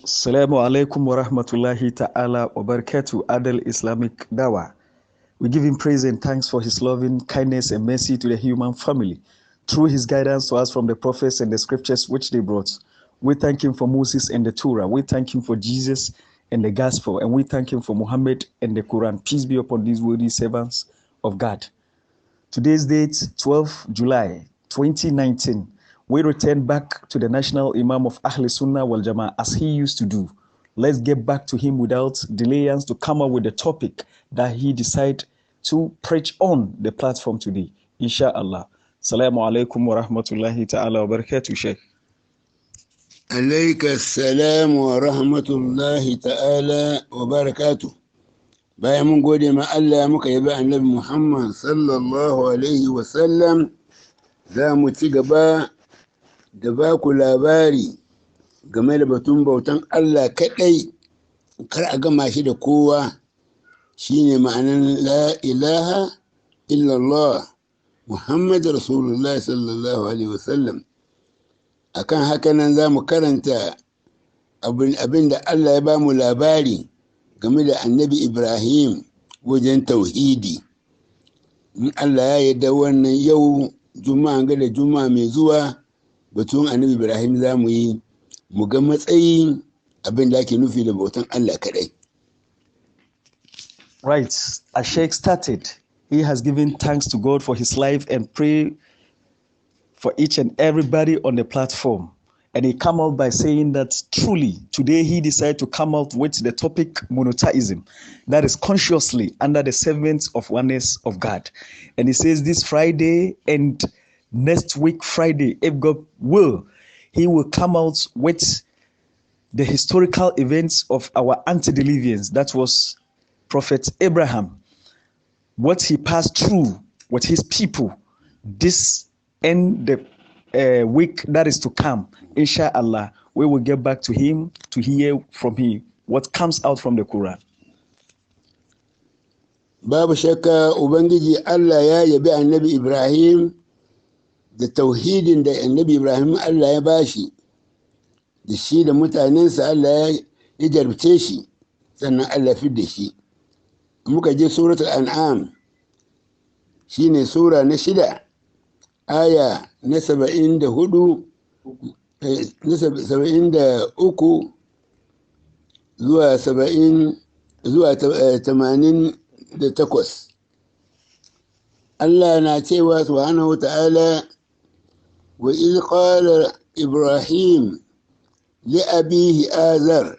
Assalamu alaikum wa rahmatullahi ta'ala wa barakatuh. Adel Islamic Dawa. We give him praise and thanks for his loving kindness and mercy to the human family through his guidance to us from the prophets and the scriptures which they brought. We thank him for Moses and the Torah. We thank him for Jesus and the gospel. And we thank him for Muhammad and the Quran. Peace be upon these worthy servants of God. Today's date, 12 July 2019. We return back to the national Imam of Ahllussuna wal Jama'ah as he used to do. Let's get back to him without delayance to come up with the topic that he decided to preach on the platform today. Inshallah. Assalamu alaikum wa rahmatullahi ta'ala wa barakatuh, Sheikh. Alayka assalam wa rahmatullahi ta'ala wa barakatuh. Bayan mun gode ma Allah muka yabi annabi Muhammad sallallahu alaihi wa sallam, za mu ci gaba da ba ku labari game da batun bautan Allah kaɗai, kar a gama shi da kowa. Shine ma'anan la ilaha illallah Muhammad Rasulullah sallallahu alaihi wa sallam. Akan haka nan za mu karanta abin da Allah ya ba mu labari game da annabi Ibrahim wajen tauhidi. In Allah ya yarda wannan yau juma'a ga da juma'a mai zuwa batun annabi Ibrahim za mu yi, mu ga matsayin abin da ake nufi da bautan Allah kadai. Right, as Sheikh started, he has given thanks to God for his life and pray for each and everybody on the platform. And he came out by saying that truly today he decided to come out with the topic monotheism, that is consciously under the servants of oneness of God. And he says this Friday and next week Friday, if God will, he will come out with the historical events of our antediluvians. That was Prophet Abraham, what he passed through with his people, this and the week that is to come. Inshallah, we will get back to him to hear from him what comes out from the Quran. Babu shakka Ubangiji Allah ya yabi annabi Ibrahim da tauhidin da annabi Ibrahim Allah ya bashi, da shi da mutanensa Allah ya jarabce shi, sannan Allah fi da shi. Muka je suratul an'am, shine sura na 6, aya na 74 na 73 zuwa 70 zuwa 88. Allah na cewa subhanahu wa ta'ala, wa iz qala Ibrahim li abihi azar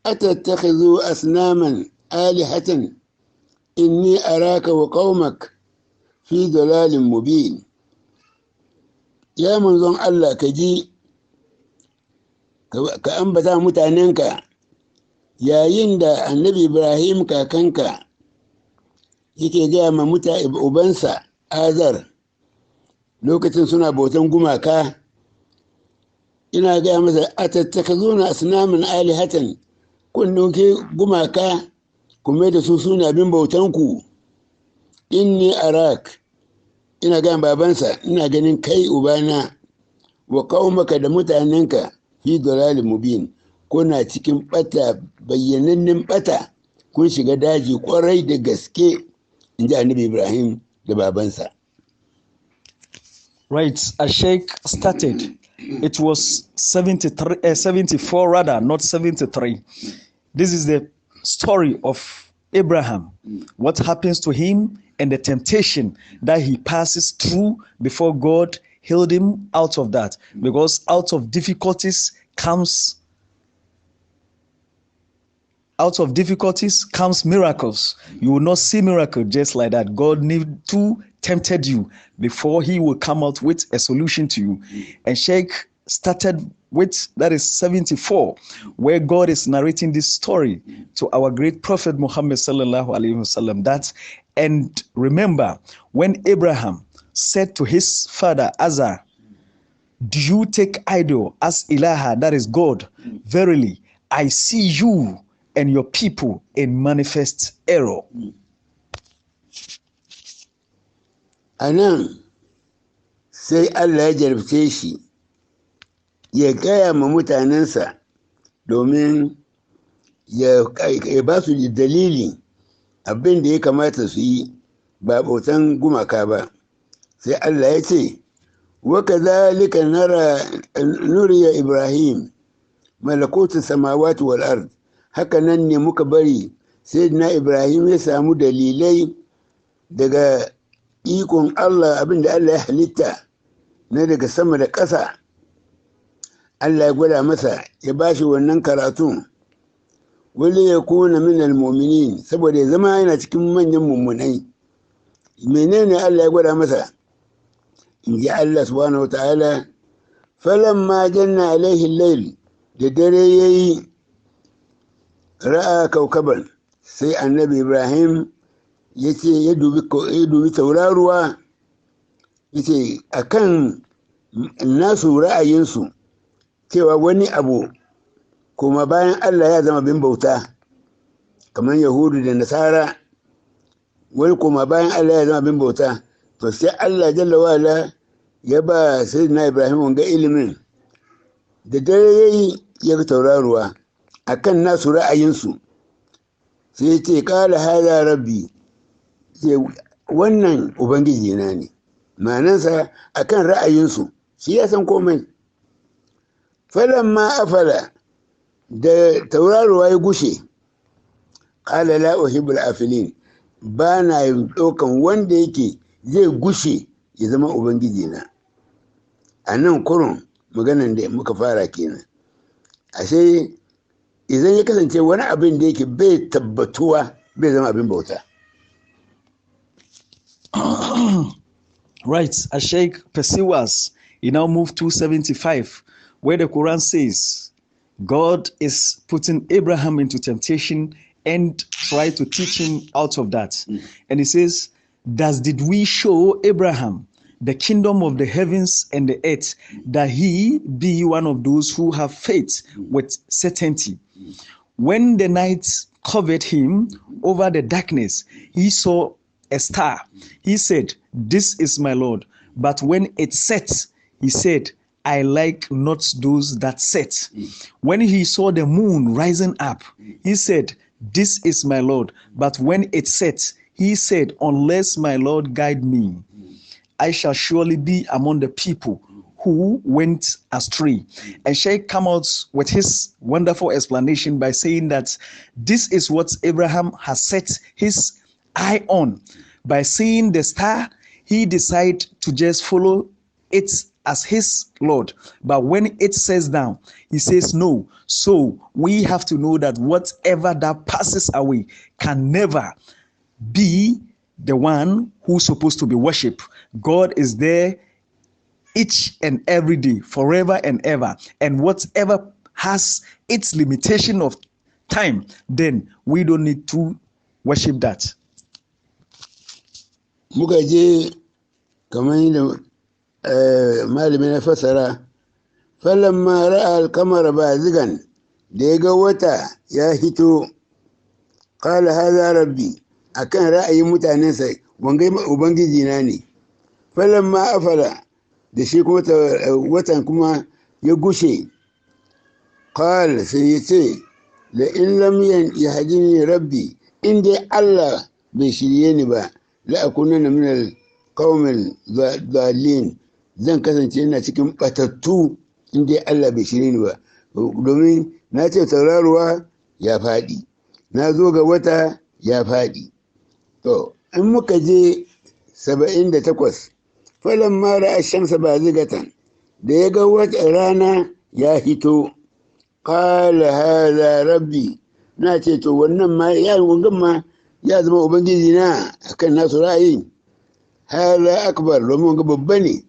atattakhidhu asnaman alihatan inni araka wa qaumak fi dalalin mubin. Ya manzon Allah, ka ji ka ambata mutanenka yayin da annabi Ibrahim kakanka yake gaya ma ubansa Azar lokacin suna bautan gumaka, ina gaya masa atattakazuna asnaman alihatan, kun dauke gumaka kuma da su suna bin bautanku. Inni arak, ina gan babansa, ina ganin kai ubana, wa qaumaka da mutanenka fi dalalin mubin, kuna cikin bata, bayyanannen bata, kun shiga daji kwarai da gaske, inji annabi Ibrahim da babansa. Right, as Sheikh started, it was 74 rather, not 73. This is the story of Abraham, what happens to him and the temptation that he passes through before God healed him out of that. Because out of difficulties comes miracles. You will not see miracle just like that. God need to tempted you before he will come out with a solution to you. And Sheikh started with, that is 74, where God is narrating this story to our great prophet Muhammad sallallahu alaihi wasallam. That, and remember when Abraham said to his father Azar, do you take idol as ilaha, that is God? Verily, I see you and your people in manifest error. Anan sai Allah ya jarabce shi ya gaya ma mutanensa domin ya ba su dalili abin da ya kamata su yi ba bautan gumaka ba. Sai Allah ya ce wa kadhalika nuriya Ibrahim malakutu samawati wal ard, haka nan ne muka bari sayyidina Ibrahim ya samu dalilai daga ikon Allah, abin da Allah ya halitta na daga sama da ƙasa. Allah ya gwada masa, ya bashi wannan karatun wali ya kuna min almu'minin, saboda ya zama yana cikin manyan mummunai. Menene Allah ya gwada masa? In ji Allah subhanahu wa ta'ala, falamma janna alaihi al-layl, da dare yayi ra'a kaukaban, sai annabi Ibrahim yace ya dubi tauraruwa, yace akan nasu ra'ayinsu cewa wani abu kuma bayan Allah ya zama bin bauta, kamar Yahudu da Nasara, wani kuma bayan Allah ya zama bin bauta. To sai Allah jalla wa'ala ya ba sayyidina Ibrahim wanga ilimin, da dare yayi ya ga tauraruwa akan nasu ra'ayinsu, sai ya ce qala hadha rabbi, sai wannan ubangiji na ne. Ma'anansa akan ra'ayinsu, shi ya san komai. Falamma afala, da tauraruwa ya gushe, qala la uhibbul afilin, ba na ɗaukan wanda yake zai gushe ya zama ubangiji na. A nan kurun maganan da muka fara kenan. Ashe idan ya kasance wani abin da yake bai tabbatuwa, bai zama abin bauta. Right, as Sheikh pursues, he now moved to 75, where the Quran says God is putting Abraham into temptation and try to teach him out of that. And he says, thus did we show Abraham the kingdom of the heavens and the earth, that he be one of those who have faith with certainty. When the night covered him over the darkness, he saw a star. He said, this is my Lord. But when it set, he said, I like not those that set. When he saw the moon rising up, he said, this is my Lord. But when it set, he said, unless my Lord guide me, I shall surely be among the people who went astray. And Sheikh came out with his wonderful explanation by saying that this is what Abraham has set his eye on. By seeing the star, he decided to just follow it as his Lord. But when it says down, he says no. So we have to know that whatever that passes away can never be the one who's supposed to be worshipped. God is there each and every day, forever and ever. And whatever has its limitation of time, then we don't need to worship that. Muka je kamar yadda malami na fasara, falamma ra'a al-qamara bazigan, da ya ga wata ya hito, qala hadha rabbi, akan ra'ayin mutanensa, wangai ubangiji na ne. Falamma afala, da shi kuma watan kuma ya gushe, qala, sai ya ce, la in lam yahdini rabbi, in dai Allah bai shirye ni ba, la akunanna min al-qawmil dhalin, zan kasance ina cikin batattu in dai Allah bai shirye ni ba. Domin na ce tauraruwa ya faɗi, na zo ga wata ya faɗi. To in muka je 78, falamma ra'a ash-shamsa bazigatan, da ya ga wata rana ya hito, qala hadha rabbi, na ce to wannan ma ya wangan ma ya zama ubangiji na akan nasu ra'ayi. Hadha akbar, domin wanga babba ne.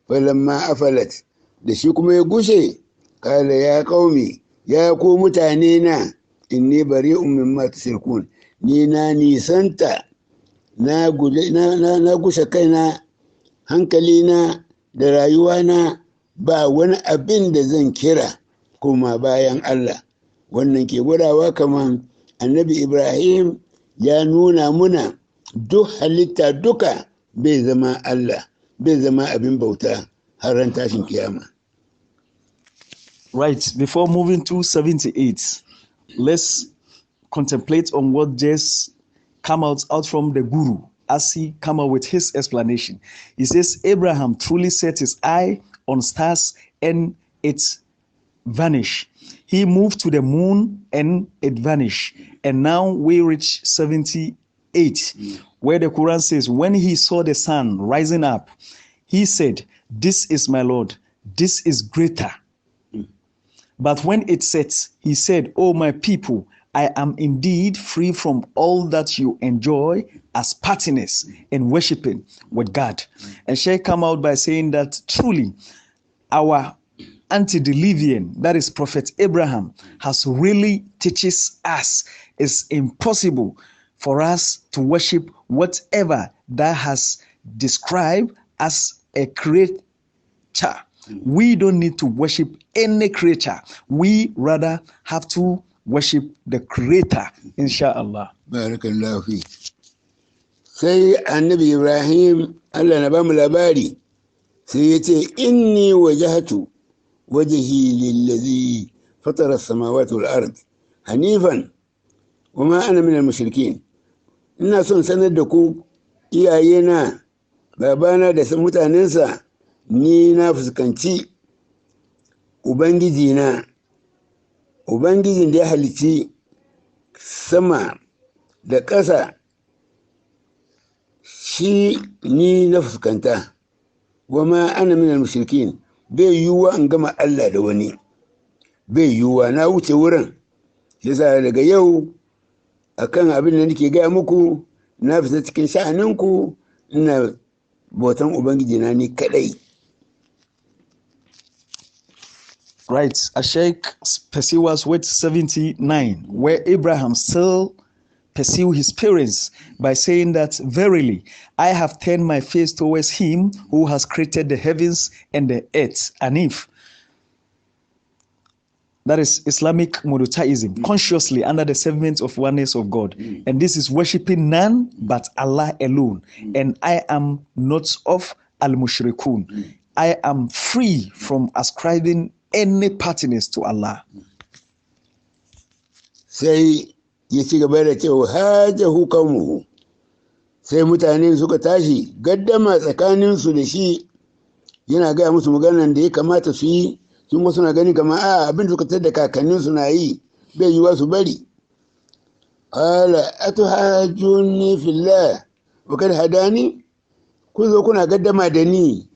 Falamma afalat, da shi kuma ya gushe, qala ya qaumi, ya ku mutane na, inni bari'un mimma tushrikun, ni na nisanta, na gushe kaina, hankalina da rayuwana, ba wani abin da zan kira kuma bayan Allah. Wannan ke gwadawa kaman annabi Ibrahim ya nuna muna duk halitta duka bai zama Allah, bai zama abin bauta har ran tashin kiyama. Right, before moving to 78, let's contemplate on what just come out from the guru as he come out with his explanation. He says, Abraham truly set his eye on stars and it vanished. He moved to the moon and it vanished. And now we reach 78, where the Quran says, when he saw the sun rising up, he said, this is my Lord, this is greater. But when it sets, he said, oh, my people, I am indeed free from all that you enjoy as partners in worshiping with God. And Sheikh come out by saying that truly our antediluvian, that is Prophet Abraham, has really teaches us it's impossible for us to worship whatever that has described as a creature. We don't need to worship any creature. We rather have to worship the creator, inshallah. Barakallahu fi. Sai annabi Ibrahim, Allah na bamu labari, sai yace inni wajhatu wajhi lillazi fatara as-samawati wal ard hanifan wama ana min al-mushrikin. Ina son sanar da ku iyayena, babana da mutanensa, ni na fuskanci ubangijina, ubangijin da ya halici sama da ƙasa, shi ni na fuskanta. Wama ana min al-mushrikin, bai yiwuwa in gama Allah da wani, bai yiwuwa, na wuce wurin. Yasa daga yau akan abin da nake gaya muku, na fita cikin sha'aninku, ina bautan ubangijina ni kadai. Right, Sheikh pursues with 79, where Abraham still pursue his parents by saying that, verily, I have turned my face towards him who has created the heavens and the earth. And if that is Islamic monotheism, consciously under the servant of oneness of God. And this is worshiping none but Allah alone. And I am not of al-mushrikun. I am free from ascribing any partners to Allah. Sai ya ci gaba da cewa hajahu qawmuhu, sai mutane suka tashi gaddama tsakaninsu da shi, yana gaya musu maganan da ya kamata su yi, sun wasu na gani kamar abin da suka tada kakanninsu na yi bai yiwa su bari. Qala atuhajjuni fillah wa kad hadani, ku zo kuna gaddama da ni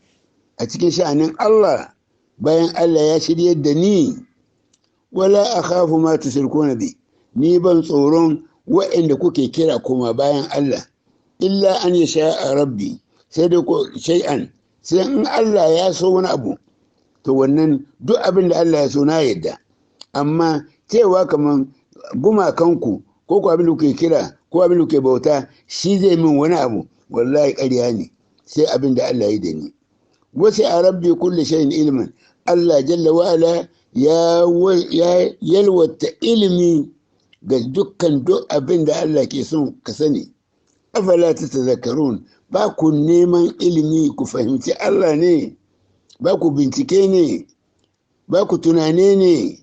a cikin sha'anin Allah bayan Allah ya shirye da ni. Wala akhafu ma tushrikuna bi, ni ban tsoron wa'anda kuke kira koma bayan Allah, illa an yasha rabbi, sai da ko shay'an, sai in Allah ya so wani abu, to wannan duk abin da Allah ya so na yadda. Amma cewa kaman gumakanku ko ko abin da kuke kira ko abin da kuke bauta shi zai min wani abu, wallahi ƙarya ne, sai abin da Allah ya da ni. Wasu a rabbi kulle shayin ilimin, Allah jalla wa'ala ya yalwata ilimi ga dukkan duk abin da Allah ke son ka sani. Afala ta tazakkarun, ba ku neman ilimi ku fahimci Allah ne, ba ku bincike ne, ba ku tunane ne.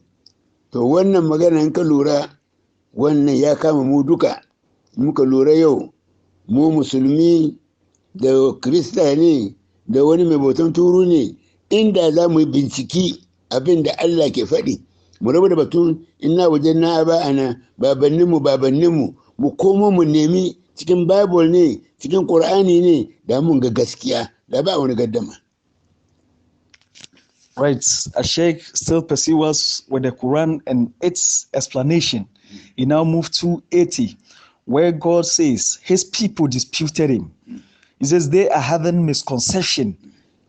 To wannan magana in ka lura, wannan ya kama mu duka. Muka lura yau, mu musulmi da kirista ne da wani mai bautan turu ne, inda za mu yi binciki abin da Allah ke faɗi, mu rabu da batun ina wajen na ba'ana babanninmu, mu komo mu nemi cikin Bible ne, cikin Qur'ani ne, da mun ga gaskiya, da ba wani gaddama. Right, a Sheikh still pursues with the Quran and its explanation. He now moved to 80, where God says his people disputed him. He says they are having misconception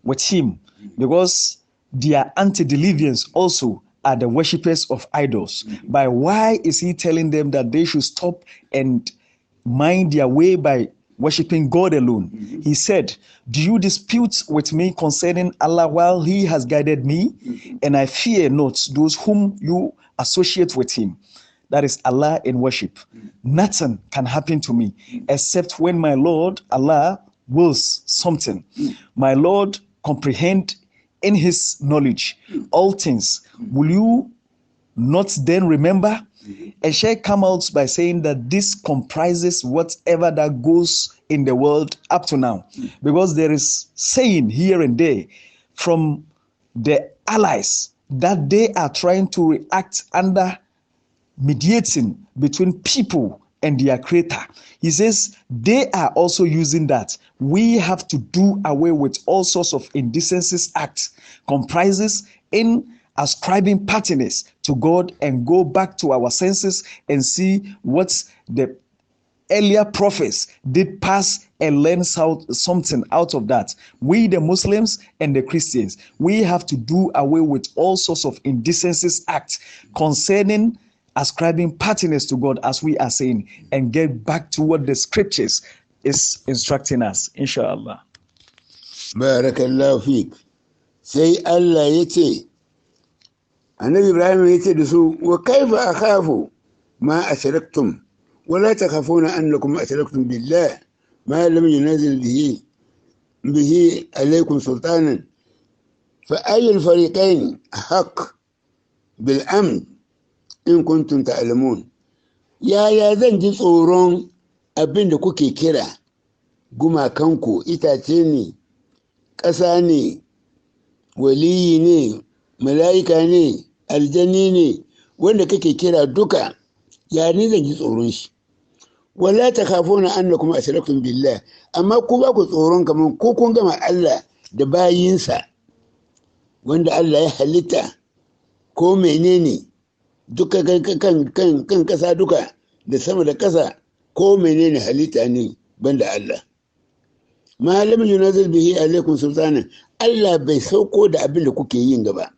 with him because their antediluvians also are the worshippers of idols. But why is he telling them that they should stop and mind their way by worshiping God alone? He said, do you dispute with me concerning Allah while he has guided me? And I fear not those whom you associate with him. That is Allah in worship. Nothing can happen to me except when my Lord Allah wills something. My Lord comprehend in his knowledge all things. Will you not then remember? And Sheikh come out by saying that this comprises whatever that goes in the world up to now, because there is saying here and there from the allies that they are trying to react under mediating between people and their creator. He says they are also using that. We have to do away with all sorts of indecencies acts comprises in ascribing patterns to God and go back to our senses and see what the earlier prophets did pass and learn something out of that. We, the Muslims and the Christians, we have to do away with all sorts of indecencies acts concerning ascribing patterns to God, as we are saying, and get back to what the scriptures is instructing us, inshallah. Barakallahu fiqh. Sai Allah ya ce, Annabi Ibrahim ya ce da su, wa kaifa akhafu ma ashraktum wa la takhafuna annakum ashraktum billah ma lam yunzil bihi alaykum sultanan fa ayyul fariqayn haqq bil amn in kuntum ta'lamun. Yaya zan ji tsoron abin da kuke kira gumakanku, itace ne, ƙasa ne, waliyi ne, mala'ika ne, aljani ne, wanda kake kira duka, ya ni zan ji tsoron shi. Wala takhafuna annakum ashraktum billah, amma ku ba ku tsoron kaman ko kun gama Allah da bayinsa wanda Allah ya halitta ko menene duka kan kasa duka da sama da kasa ko menene halitta ne banda Allah. Ma lam yunzil bihi alaikum sultanan, Allah bai sauko da abin da kuke yin gaba.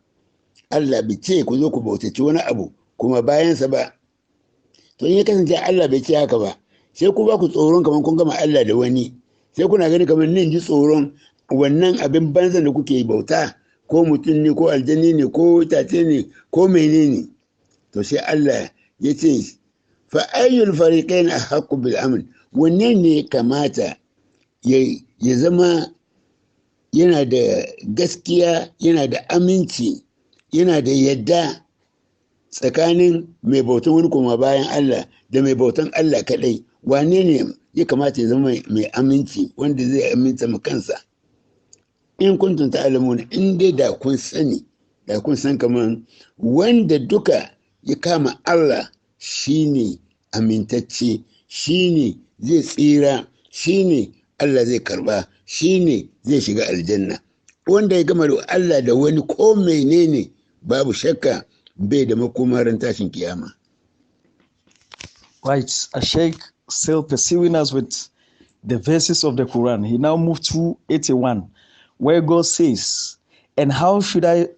Allah bai ce ku zo ku bautaci wani abu kuma bayansa ba. To in ya kasance Allah bai ce haka ba, sai ku ba ku tsoron kamar kun gama Allah da wani, sai kuna gani kamar nin ji tsoron wannan abin banzan da kuke bauta, ko mutum ne ko aljani ne ko itace ne ko menene. To sai Allah ya ce fa ayyul fariqain ahqqu bil amn, wanne ne kamata ya zama yana da gaskiya, yana da aminci, yana da yadda tsakanin mai bautan wani kuma bayan Allah da mai bautan Allah kadai, wane ne ya kamata ya zama mai aminci wanda zai aminta ma kansa? In kuntum ta'lamun, in dai da kun sani, da kun san kaman wanda duka ya kama Allah shine amintacce, shine zai tsira, shine Allah zai karba, shine zai shiga aljanna. Wanda ya gama da Allah da wani ko menene, babu shakka bai da makomarin tashin kiyama. Right, a Sheikh still pursuing us with the verses of the Quran. He now moved to 81, where God says, and how should I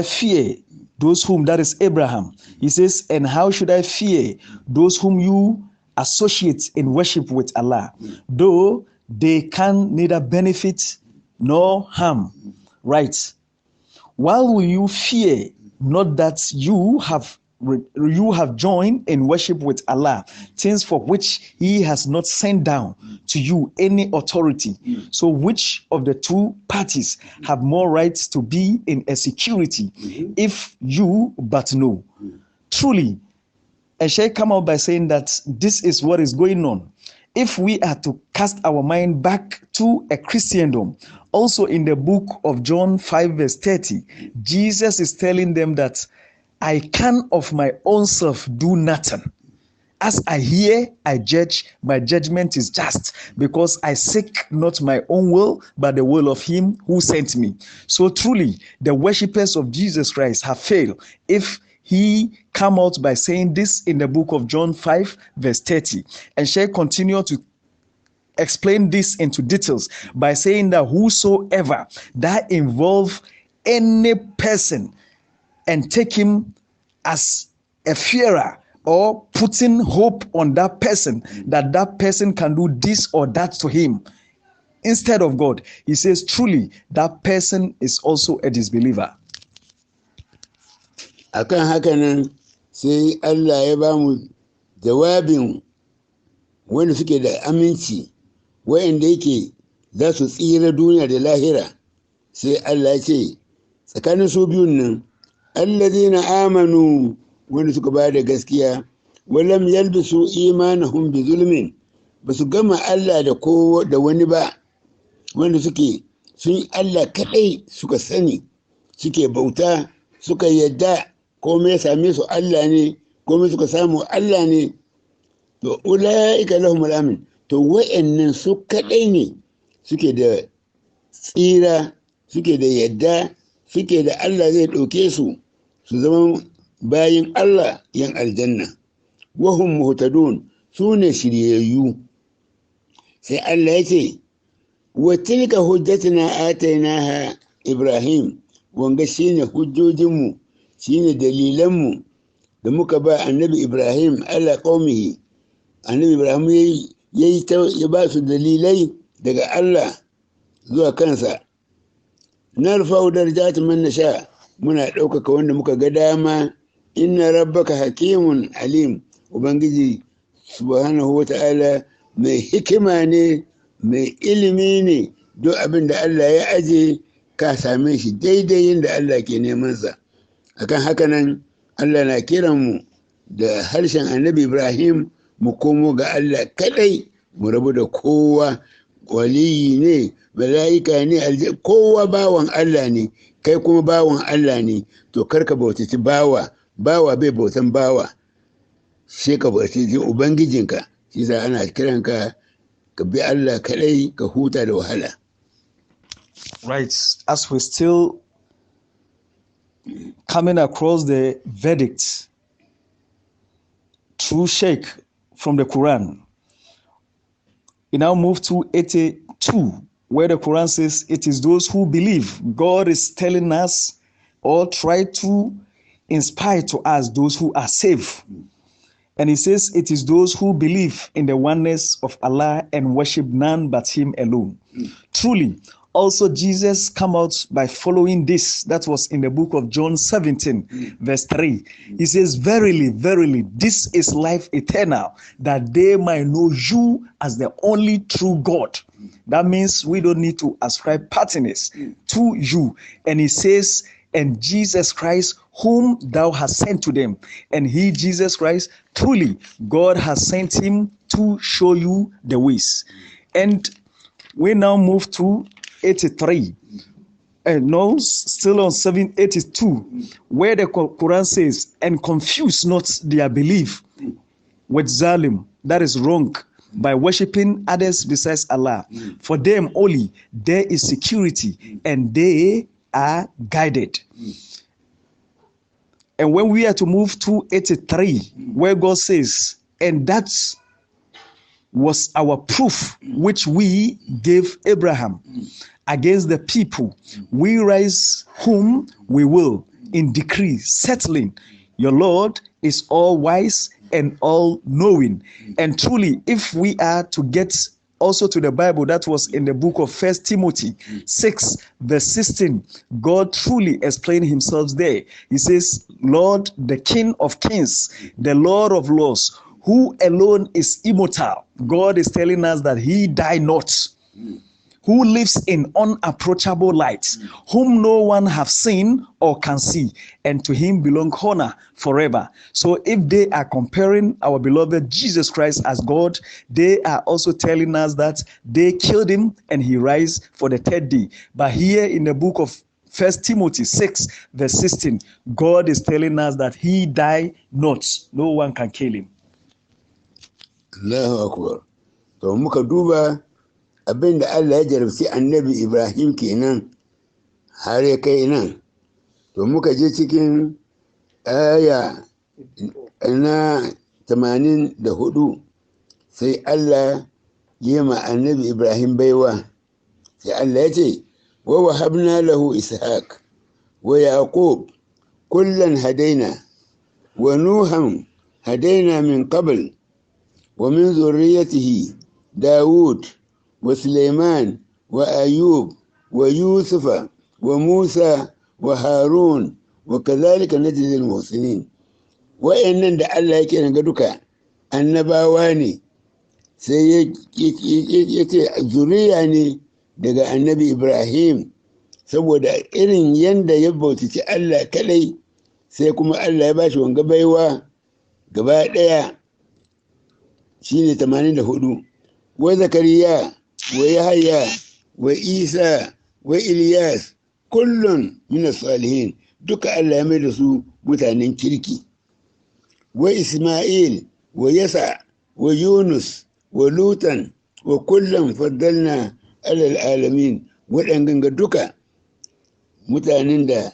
fear those whom, that is Abraham. He says, and how should I fear those whom you associate in worship with Allah, though they can neither benefit nor harm? Right. While will you fear not that you have joined in worship with Allah, things for which He has not sent down to you any authority? So which of the two parties have more rights to be in a security, if you but know? Truly, and Sheikh come out by saying that this is what is going on. If we are to cast our mind back to a Christendom, also in the book of John 5 verse 30, Jesus is telling them that I can of my own self do nothing. As I hear, I judge, my judgment is just, because I seek not my own will, but the will of Him who sent me. So truly, the worshippers of Jesus Christ have failed if he come out by saying this in the book of John 5 verse 30. And shall continue to explain this into details by saying that whosoever that involve any person and take him as a fearer, or putting hope on that person, that that person can do this or that to him instead of God, he says truly that person is also a disbeliever. Akan haka nan sai Allah ya ba mu jawabin wanda suke da aminci, wayanda yake za su tsira duniya da lahira, sai Allah ya ce tsakanin su biyun nan alladhina amanu wanda suka ba da gaskiya walam yalbisu imanahum bi zulmin basu gama Allah da wani ba wanda suke sun Allah kadai suka sani suke bauta suka yadda komai ya same su Allah ne komai suka samu Allah ne to ulaika lahumul amin to wa'annan su kadai ne suke da tsira suke da yadda suke da Allah zai ɗauke su su zama bayin Allah yan aljanna wahum muhtadun su ne shiryayyu sai Allah ya ce wa tilka hujjatuna atainaha Ibrahim wanga shine hujjojinmu shine dalilanmu da muka ba annabi Ibrahim ala qaumihi annabi Ibrahim ya ba su dalilai daga Allah zuwa kansa narfa'u darajatin man nasha muna ɗaukaka wanda muka ga dama inna rabbaka hakimun alim ubangiji subhanahu wata'ala mai hikima ne mai ilimi ne duk abin da Allah ya aje ka same shi daidai yadda Allah ke neman sa akan haka nan Allah na kiran mu da harshen annabi Ibrahim mu komo ga Allah kadai mu rabu da kowa waliyi ne mala'ika ne kowa bawan Allah ne kai kuma bawan Allah ne to karka bautaci bawa bai bautan bawa sai ka bautaci ubangijinka shi sa ana kiranka ka bi Allah kadai ka huta da wahala. Right, as we still coming across the verdict through Sheikh from the Quran, we now move to 82, where the Quran says it is those who believe. God is telling us or try to inspire to us those who are saved. And he says it is those who believe in the oneness of Allah and worship none but him alone. Truly, also Jesus come out by following this. That was in the book of John 17, verse 3. He says, verily, verily, this is life eternal, that they might know you as the only true God. That means we don't need to ascribe patronage to you. And he says, and Jesus Christ, whom thou hast sent to them. And he, Jesus Christ, truly, God has sent him to show you the ways. And we now move to 83. And no, still on 782, where the Quran says, and confuse not their belief with zalim, that is wrong, by worshiping others besides Allah. For them only there is security, and they are guided. And when we are to move to 83, where God says, and that was our proof which we gave Abraham against the people, we rise whom we will in decree, settling. Your Lord is all wise and all knowing. And truly, if we are to get also to the Bible, that was in the book of 1 Timothy 6, verse 16, God truly explained himself there. He says, Lord, the King of kings, the Lord of lords, who alone is immortal. God is telling us that he died not, who lives in unapproachable light, whom no one have seen or can see, and to him belong honor forever. So if they are comparing our beloved Jesus Christ as God, they are also telling us that they killed him and he rise for the third day. But here in the book of 1 Timothy 6, verse 16, God is telling us that he died not. No one can kill him. Allahu Akbar. To muka duba abin da Allah ya jarabci annabi Ibrahim kenan har ya kai nan. To muka je cikin aya na 84 sai Allah ya ma annabi Ibrahim baiwa. Sai Allah ya ce, wa wahabna lahu Ishaq wa Yaqub kullan hadaina wa Nuhan hadaina min qabl ومن ذريته داود وسليمان وأيوب ويوسف وموسى وهارون وكذلك نجزي المحسنين. وإن دا الله يكي نقدك النباواني سيكي ذرياني دقى النبي إبراهيم saboda irin yanda ya bautaci Allah kadai sai kuma Allah ya bashi wanga baiwa gaba daya shine 84 wa Zakariya wa Yahya wa Isa wa Ilyas kullun min salihin duka Allah ya mai da su mutanen kirki wa Isma'il wa Yasa wa Yunus wa Lutan wa kullum faddalna alal alamin waɗanda duka mutanen da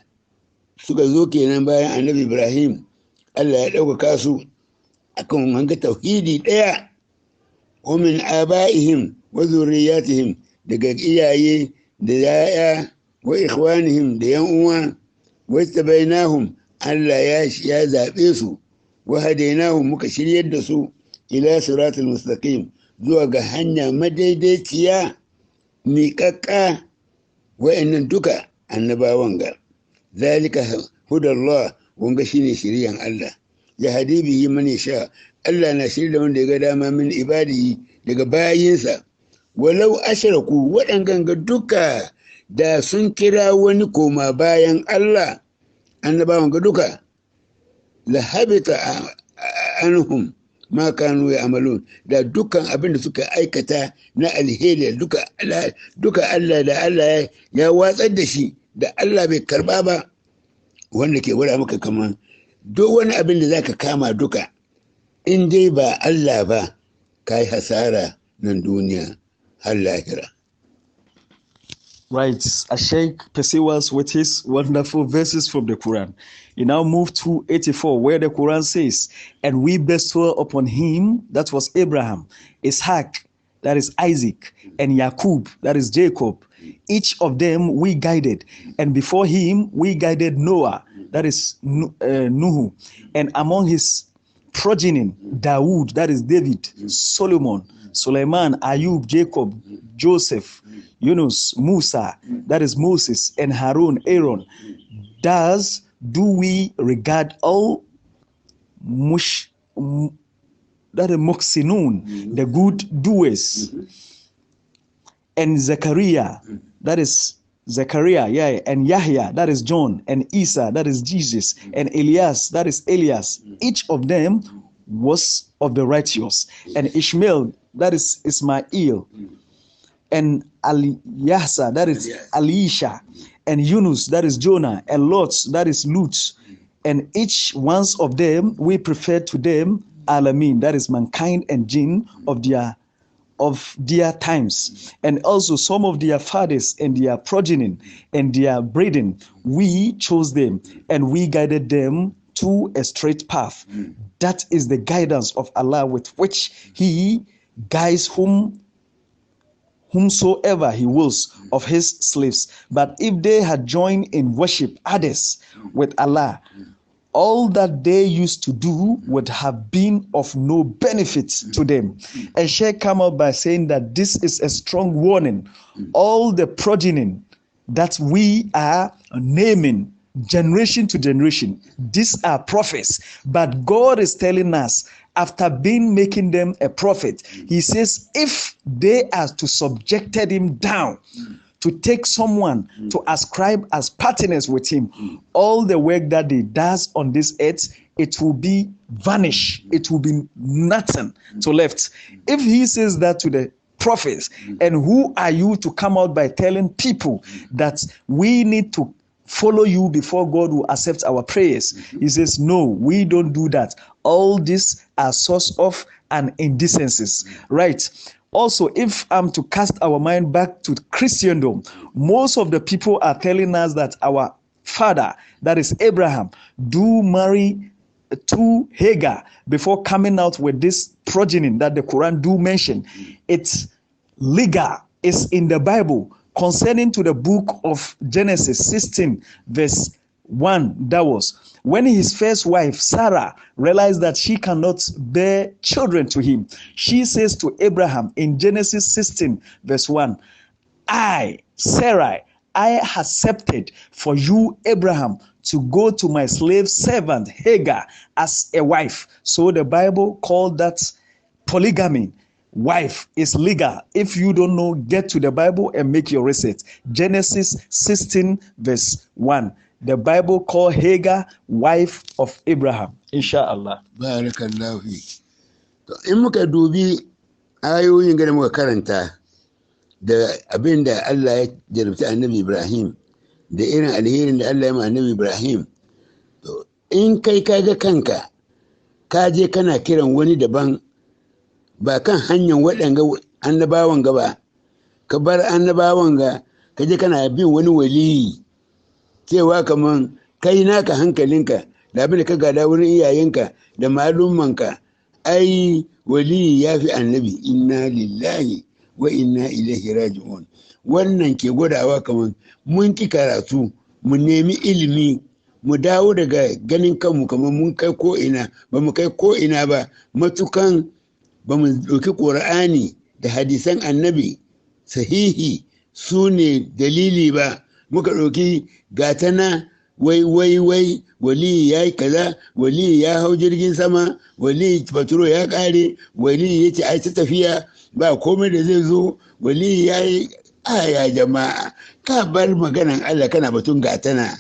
suka zo kenan bayan annabi Ibrahim Allah ya ɗaukaka su akan hanga tauhidi ɗaya wa min aba'ihim wa zurriyatihim daga iyaye da yaya wa ikhwanihim da yan uwa wa tabainahum Allah ya zaɓe su wa hadainahum muka shiryar da su ila siratul mustaqim zuwa ga hanya madaidaiciya miƙaƙƙa wa'annan duka annabawan ga zalika hudallah wanga shine shiriyan Allah ya hadi bihi man yasha Allah na shirya da wanda ya ga dama min ibadihi daga bayinsa walau ashraku waɗannan ga duka da sun kira wani koma bayan Allah annabawan ga duka la habita anhum ma kanu ya amalun da dukkan abin da suka aikata na alheri duka Allah da Allah ya watsar da shi da Allah bai karba ba wanda ke wura maka kaman duk wani abin da zaka kama duka in dai ba Allah ba kai hasara nan duniya har lahira. Right, Sheik pursues with his wonderful verses from the Quran. You now move to 84, where the Quran says, and we bestow upon him, that was Abraham, Ishaq, that is Isaac, and Jacob, that is Jacob. Each of them we guided, and before him we guided Noah, that is Nuhu, and among his progeny, Dawood, that is David, Solomon, Suleiman, Ayub, Jacob, Joseph, Yunus, Musa, that is Moses, and Harun, Aaron. Thus do we regard all that is Muhsinun, the good doers, and Zechariah, that is Zechariah, yeah, and Yahya, that is John, and Isa, that is Jesus, and Elias, that is Elias. Each of them was of the righteous, and Ishmael, that is Ismail, and Aliyasa, that is Elisha, and Yunus, that is Jonah, and Lot, that is Lut, and each one of them we prefer to them Alamin, that is mankind and jinn of their times, and also some of their fathers and their progeny and their brethren, we chose them and we guided them to a straight path. That is the guidance of Allah with which he guides whomsoever he wills of his slaves. But if they had joined in worship others with Allah, all that they used to do would have been of no benefit to them. And Sheikh came out by saying that this is a strong warning. All the progeny that we are naming generation to generation, these are prophets. But God is telling us, after making them a prophet, he says, if they are to subjected him down, to take someone to ascribe as partners with him, all the work that he does on this earth, it will be vanished. It will be nothing to left. If he says that to the prophets, and who are you to come out by telling people that we need to follow you before God will accept our prayers? He says, no, we don't do that. All these are source of an indecencies, right? Also, if I'm to cast our mind back to Christendom, most of the people are telling us that our father, that is Abraham, do marry to Hagar before coming out with this progeny that the Quran do mention. It's legal, it's in the Bible. Concerning to the book of Genesis 16, verse 1, that was when his first wife, Sarah, realized that she cannot bear children to him. She says to Abraham in Genesis 16, verse 1, I, Sarah, I accepted for you, Abraham, to go to my slave servant, Hagar, as a wife. So the Bible called that polygamy. wife is legal. If you don't know, get to the Bible and make your research. Genesis 16 verse 1. The Bible called Hagar wife of Abraham. Inshallah. Barakallahu fi. To in muka dubi ayoyin da muka karanta da abin da Allah ya jarabta annabi Ibrahim da irin alherin da Allah ya ma annabi Ibrahim, to in kai kaga kanka ka je kana kiran wani daban ba kan hanyar waɗanga annabawan ga ba, ka bar annabawan ga ka je kana bin wani waliyi cewa kaman kai naka hankalinka da abin da ka gada wurin iyayenka da malummanka, ai waliyi ya fi annabi. Inna lillahi wa inna ilaihi raji'un. Wannan ke gwadawa kaman mun ki karatu, mu nemi ilimi, mu dawo daga ganin kanmu kamar mun kai ko ina. Ba mu kai ko ina ba, matukan ba mu ɗauki ƙur'ani da hadisan annabi sahihi su ne dalili ba, muka ɗauki gatana wai wali ya yi kaza, wali ya hau jirgin sama, wali faturo ya ƙare, wali ya ce ai ta tafiya ba komai da zai zo, wali ya yi aya. Jama'a, ka bar maganan Allah kana batun gatana.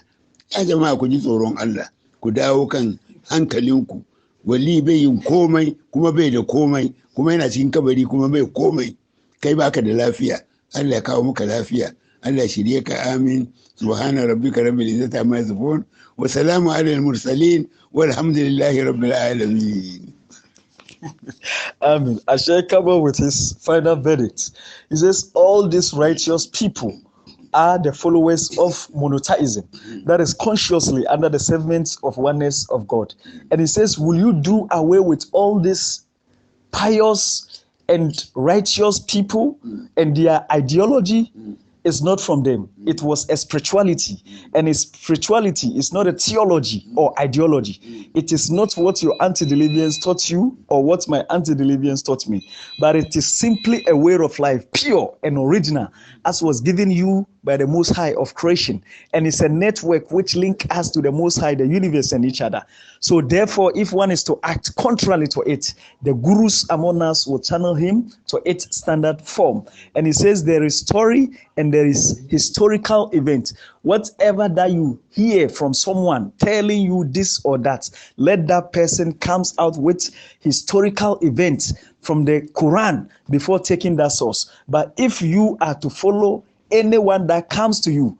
Ya jama'a, ku ji tsoron Allah, ku dawo kan hankalinku. Wali bai yin komai kuma bai da komai, kuma yana cikin kabari kuma bai komai. Kai baka da lafiya, Allah ya kawo maka lafiya, Allah shirye ka. Amin. Subhana rabbika rabbil izzati amma yasifun wa salamu alal mursalin walhamdulillahi rabbil alamin. Amen. Sheikh Umar with his final verdict. He says all these righteous people are the followers of monotheism, that is consciously under the servants of oneness of God. And he says, will you do away with all these pious and righteous people and their ideology? Is not from them. It was a spirituality, and a spirituality is not a theology or ideology. It is not what your antediluvians taught you or what my antediluvians taught me, but it is simply a way of life, pure and original, as was given you by the Most High of creation. And it's a network which links us to the Most High, the universe, and each other. So therefore, if one is to act contrary to it, the gurus among us will channel him to its standard form. And he says there is story and there is historical event. Whatever that you hear from someone telling you this or that, let that person comes out with historical events from the Quran before taking that source. But if you are to follow anyone that comes to you,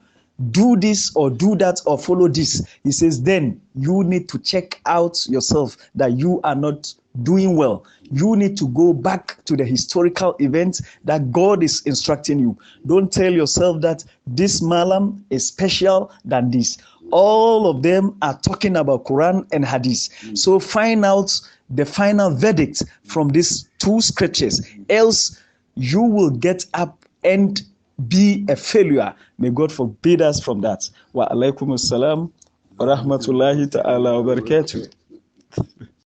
do this or do that or follow this, he says, then you need to check out yourself that you are not doing well. You need to go back to the historical events that God is instructing you. Don't tell yourself that this malam is special than this. All of them are talking about Quran and Hadith. So find out the final verdict from these two scriptures, else you will get up and be a failure. May God forbid us from that. Wa alaikum assalam wa rahmatullahi ta'ala wa barakatuh.